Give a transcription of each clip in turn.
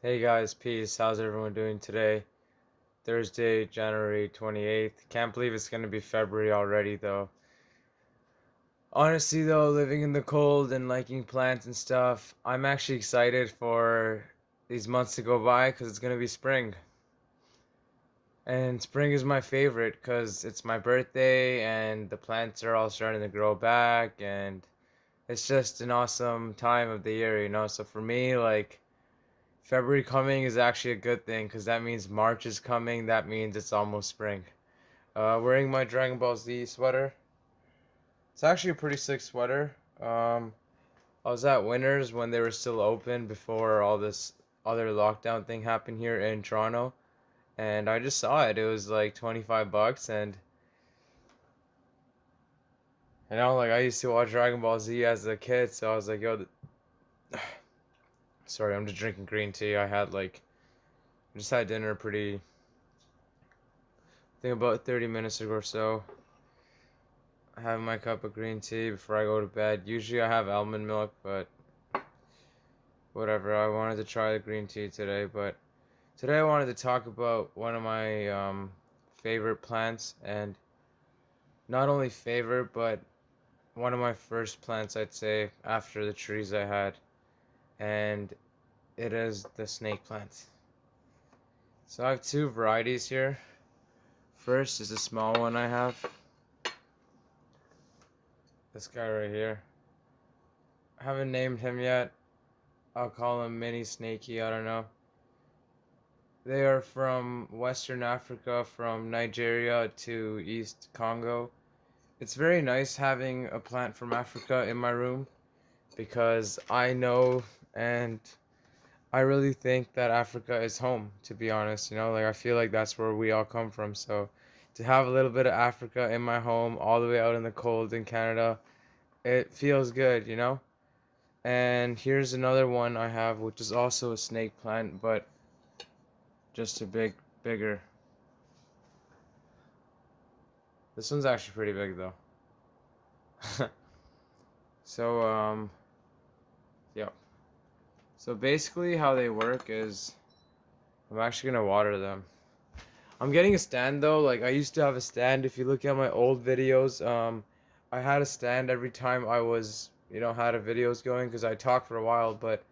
Hey guys, peace. How's everyone doing today? Thursday, January 28th. Can't believe it's gonna be February already though. Honestly though, living in the cold and liking plants and stuff, I'm actually excited for these months to go by because it's gonna be spring. And spring is my favorite because it's my birthday and the plants are all starting to grow back and it's just an awesome time of the year. So for me, like, February coming is actually a good thing because that means March is coming. That means it's almost spring. Wearing my Dragon Ball Z sweater. It's actually a pretty sick sweater. I was at Winners when they were still open before all this other lockdown thing happened here in Toronto, and I just saw it. It was like 25 bucks, and like I used to watch Dragon Ball Z as a kid, so I was like, yo, sorry, I'm just drinking green tea. I just had dinner I think about 30 minutes ago or so. I have my cup of green tea before I go to bed. Usually I have almond milk, but whatever. I wanted to try the green tea today, but today I wanted to talk about one of my favorite plants, and not only favorite, but one of my first plants, I'd say, after the trees I had, and it is the snake plant. So I have two varieties here. First is a small one I have. This guy right here. I haven't named him yet. I'll call him Mini Snakey, I don't know. They are from Western Africa, from Nigeria to East Congo. It's very nice having a plant from Africa in my room because I know and I really think that Africa is home, to be honest. Like I feel like that's where we all come from. So to have a little bit of Africa in my home, all the way out in the cold in Canada, it feels good. And here's another one I have, which is also a snake plant, but just a bigger. This one's actually pretty big though. So, yeah. So basically, how they work is I'm actually gonna water them. I'm getting a stand though. Like I used to have a stand. If you look at my old videos, I had a stand every time I was, had a videos going because I talked for a while, but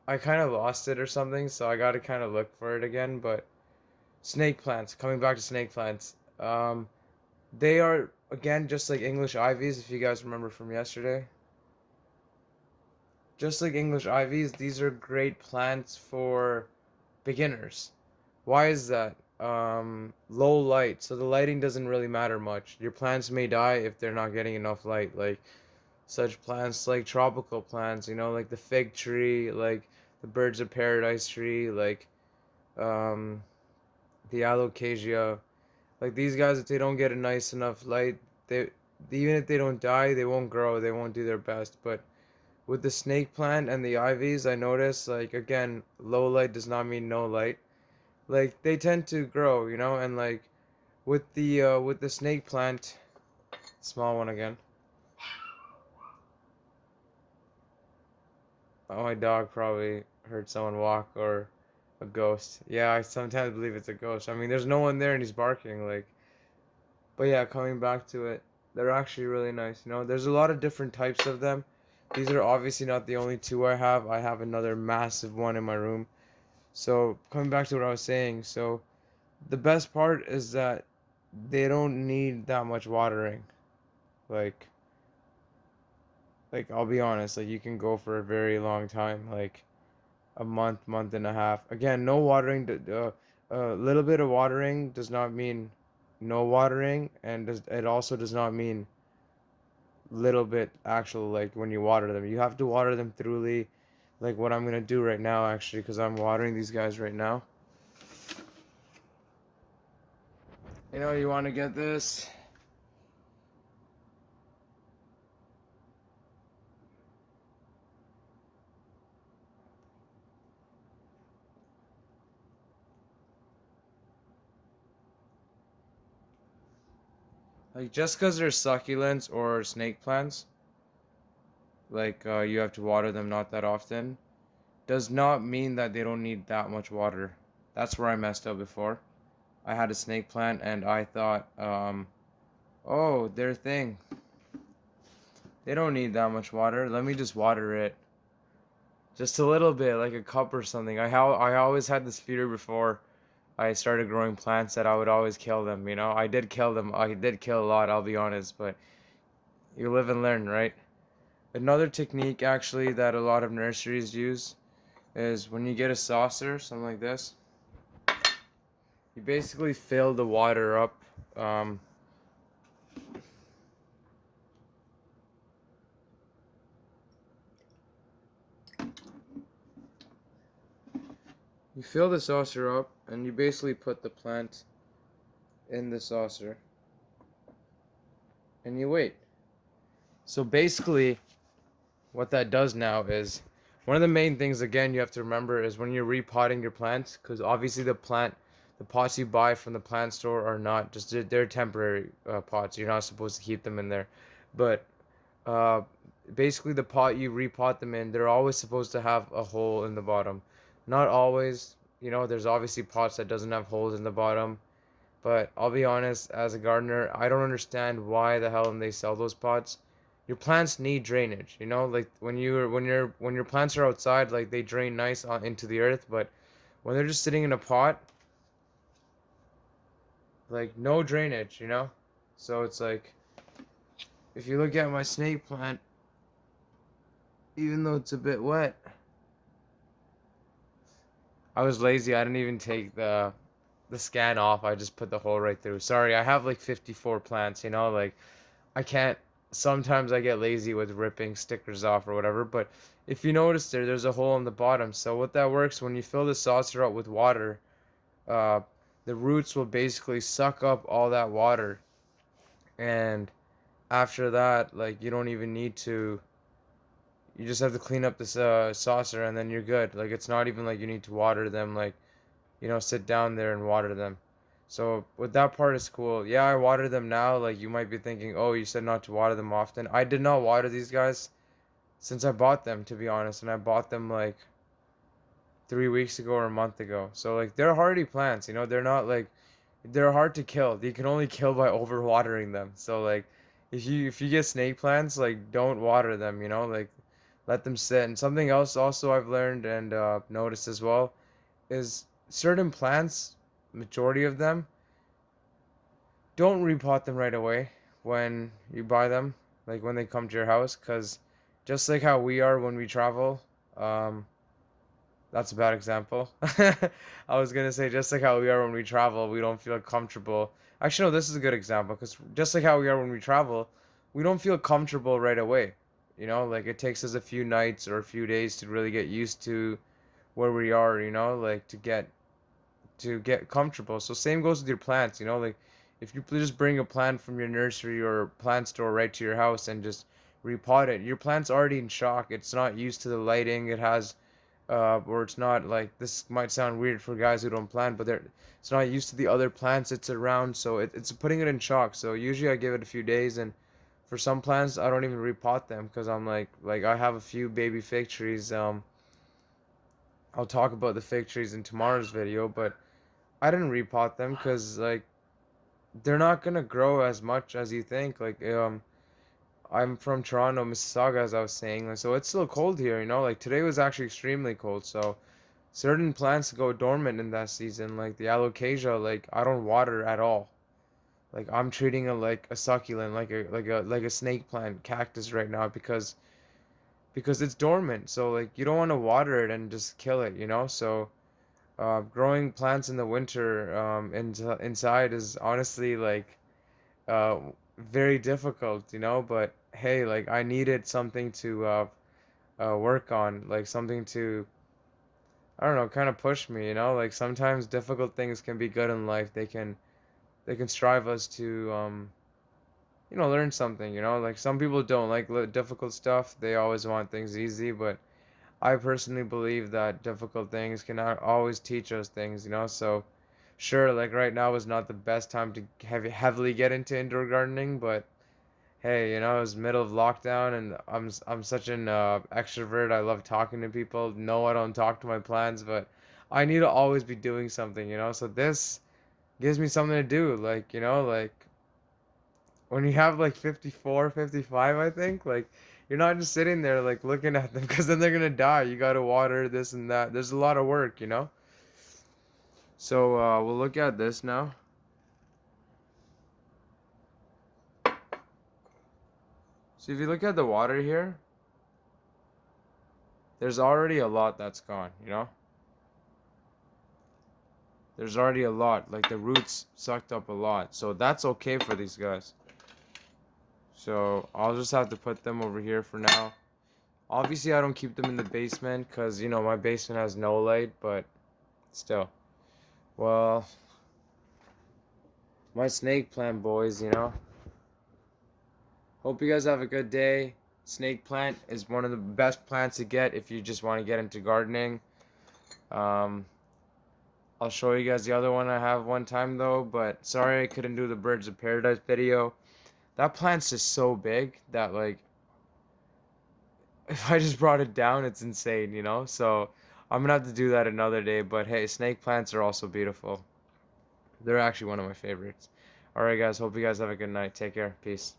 I kind of lost it or something. So I got to kind of look for it again. But snake plants. Coming back to snake plants. They are again just like English ivies. If you guys remember from yesterday. Just like English ivies, these are great plants for beginners. Why is that? Low light, so the lighting doesn't really matter much. Your plants may die if they're not getting enough light. Like such plants like tropical plants, like the fig tree, like the birds of paradise tree, like um, the alocasia. Like these guys, if they don't get a nice enough light, they even if they don't die, they won't grow. They won't do their best. But with the snake plant and the ivies, I notice like again, low light does not mean no light. Like they tend to grow, and like with the snake plant, small one again. Oh, my dog probably heard someone walk or a ghost. Yeah, I sometimes believe it's a ghost. I mean, there's no one there and he's barking like. But yeah, coming back to it, they're actually really nice. There's a lot of different types of them. These are obviously not the only two I have. I have another massive one in my room. So, coming back to what I was saying, so the best part is that they don't need that much watering. Like I'll be honest, like you can go for a very long time, like a month and a half. Again, no watering. A little bit of watering does not mean no watering, and it also does not mean little bit actual. Like when you water them, you have to water them thoroughly, like what I'm gonna do right now actually, because I'm watering these guys right now. You want to get this. Like just because they're succulents or snake plants, like you have to water them not that often. does not mean that they don't need that much water. That's where I messed up before. I had a snake plant and I thought, oh, their thing. They don't need that much water. Let me just water it. Just a little bit, like a cup or something. I always had this fear before I started growing plants that I would always kill them, you know? I did kill them. I did kill a lot, I'll be honest, but you live and learn, right? Another technique actually that a lot of nurseries use is when you get a saucer, something like this, you basically fill the water up. Um, you fill the saucer up and you basically put the plant in the saucer and you wait. So basically, what that does now is one of the main things again you have to remember is when you're repotting your plants, because obviously the pots you buy from the plant store are not just they're temporary pots. You're not supposed to keep them in there, but uh, basically the pot you repot them in, they're always supposed to have a hole in the bottom. Not always, you know. There's obviously pots that doesn't have holes in the bottom, but I'll be honest, as a gardener, I don't understand why the hell they sell those pots. Your plants need drainage, you know, like when your plants are outside, like they drain nice into the earth, but when they're just sitting in a pot, like no drainage, you know? So it's like if you look at my snake plant, even though it's a bit wet, I was lazy. I didn't even take the scan off. I just put the hole right through. Sorry, I have like 54 plants, you know, like I can't. Sometimes I get lazy with ripping stickers off or whatever, but if you notice there's a hole in the bottom. So what that works when you fill the saucer up with water, uh, the roots will basically suck up all that water, and after that, like you don't even need to. You just have to clean up this saucer, and then you're good. Like it's not even like you need to water them. Like sit down there and water them. So with that part is cool. Yeah, I water them now. Like you might be thinking, oh, you said not to water them often. I did not water these guys since I bought them, to be honest, and I bought them like 3 weeks ago or a month ago. So like they're hardy plants. They're not like they're hard to kill. You can only kill by overwatering them. So like if you get snake plants, like don't water them. Like let them sit. And something else also I've learned and noticed as well is certain plants, majority of them, don't repot them right away when you buy them, like when they come to your house, because just like how we are when we travel, um, that's a bad example. I was gonna say just like how we are when we travel, we don't feel comfortable. Actually, no, this is a good example because just like how we are when we travel, we don't feel comfortable right away. Like it takes us a few nights or a few days to really get used to where we are. Like to get comfortable. So same goes with your plants, like if you just bring a plant from your nursery or plant store right to your house and just repot it, your plant's already in shock. It's not used to the lighting. It has or it's not like this might sound weird for guys who don't plant, but it's not used to the other plants it's around, so it's putting it in shock. So usually I give it a few days, and for some plants I don't even repot them because I'm like I have a few baby fig trees. I'll talk about the fig trees in tomorrow's video, but I didn't repot them because like they're not gonna grow as much as you think. Like I'm from Toronto, Mississauga, as I was saying, like, so it's still cold here. Like today was actually extremely cold. So certain plants go dormant in that season, like the alocasia. Like I don't water at all. Like I'm treating it like a succulent, like a snake plant, cactus right now because it's dormant. So like you don't want to water it and just kill it. So growing plants in the winter inside is honestly like uh, very difficult, but hey, like I needed something to work on, like something to, I don't know, kind of push me, like sometimes difficult things can be good in life. They can strive us to learn something, like some people don't like difficult stuff. They always want things easy, but I personally believe that difficult things can always teach us things, so sure, like right now is not the best time to heavily get into indoor gardening, but hey, it was middle of lockdown, and I'm such an extrovert. I love talking to people. No, I don't talk to my plants, but I need to always be doing something. So this gives me something to do. Like when you have like 54, 55, I think, like you're not just sitting there like looking at them because then they're gonna die. You gotta water this and that. There's a lot of work. So we'll look at this now. So if you look at the water here, there's already a lot that's gone. There's already a lot. Like the roots sucked up a lot. So that's okay for these guys. So I'll just have to put them over here for now. Obviously, I don't keep them in the basement because, my basement has no light, but still. Well, my snake plant, boys. Hope you guys have a good day. Snake plant is one of the best plants to get if you just want to get into gardening. Um, I'll show you guys the other one I have one time though, but sorry I couldn't do the birds of paradise video. That plant's just so big that like if I just brought it down, it's insane. So I'm gonna have to do that another day. But hey, snake plants are also beautiful. They're actually one of my favorites. All right, guys. Hope you guys have a good night. Take care. Peace.